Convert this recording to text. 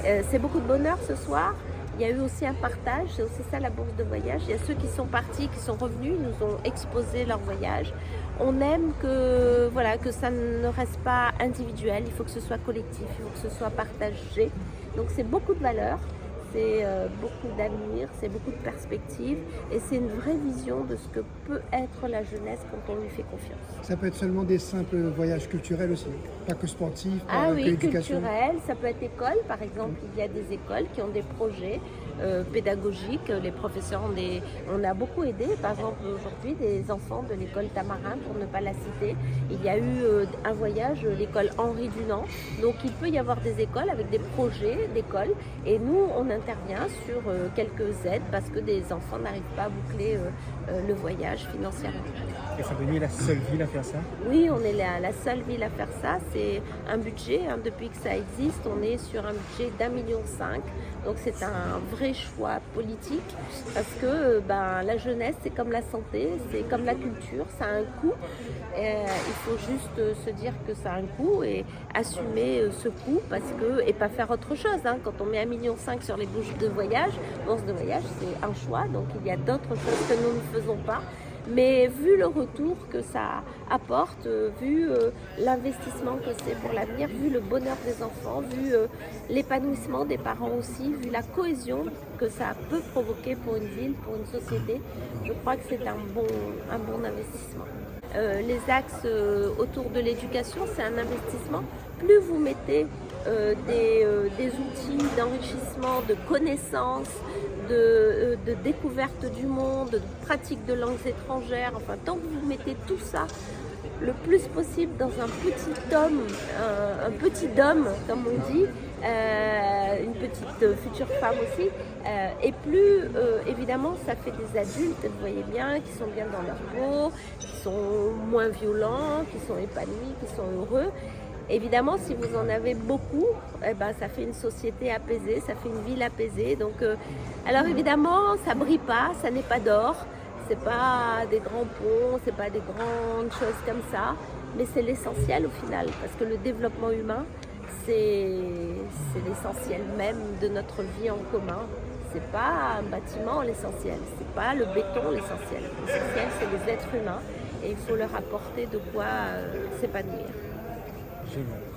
C'est beaucoup de bonheur ce soir. Il y a eu aussi un partage, c'est aussi ça la bourse de voyage. Il y a ceux qui sont partis, qui sont revenus, ils nous ont exposé leur voyage. On aime que, voilà, que ça ne reste pas individuel, il faut que ce soit collectif, il faut que ce soit partagé. Donc c'est beaucoup de valeurs, c'est beaucoup d'avenir, c'est beaucoup de perspectives et c'est une vraie vision de ce que peut être la jeunesse quand on lui fait confiance. Ça peut être seulement des simples voyages culturels aussi, pas que sportifs, pas Ah que oui, éducation. culturel, ça peut être école, par exemple, il y a des écoles qui ont des projets pédagogiques, les professeurs on a beaucoup aidé, par exemple aujourd'hui des enfants de l'école Tamarin, pour ne pas la citer, il y a eu un voyage, l'école Henri Dunant, donc il peut y avoir des écoles avec des projets d'école et nous on intervient sur quelques aides parce que des enfants n'arrivent pas à boucler le voyage financièrement. Et Saint-Denis est la seule ville à faire ça? Oui, on est la seule ville à faire ça. C'est un budget, depuis que ça existe, on est sur un budget d'1,5 million. Donc c'est un vrai choix politique parce que la jeunesse, c'est comme la santé, c'est comme la culture, ça a un coût. Il faut juste se dire que ça a un coût et assumer ce coût et pas faire autre chose. Quand on met 1,5 million sur les bourses de voyage, c'est un choix. Donc il y a d'autres choses que nous ne faisons pas. Mais vu le retour que ça apporte, vu l'investissement que c'est pour l'avenir, vu le bonheur des enfants, vu l'épanouissement des parents aussi, vu la cohésion que ça peut provoquer pour une ville, pour une société, je crois que c'est un bon investissement. Les axes autour de l'éducation, c'est un investissement. Plus vous mettez des outils d'enrichissement, de connaissances, de découverte du monde, de pratique de langues étrangères, enfin tant que vous mettez tout ça le plus possible dans un petit dôme, comme on dit, une petite future femme aussi, et plus évidemment ça fait des adultes, vous voyez bien, qui sont bien dans leur peau, qui sont moins violents, qui sont épanouis, qui sont heureux. Évidemment, si vous en avez beaucoup, ça fait une société apaisée, ça fait une ville apaisée. Donc, alors évidemment, ça brille pas, ça n'est pas d'or, c'est pas des grands ponts, c'est pas des grandes choses comme ça, mais c'est l'essentiel au final, parce que le développement humain, c'est l'essentiel même de notre vie en commun. C'est pas un bâtiment l'essentiel, c'est pas le béton l'essentiel. L'essentiel, c'est les êtres humains et il faut leur apporter de quoi s'épanouir. Génial.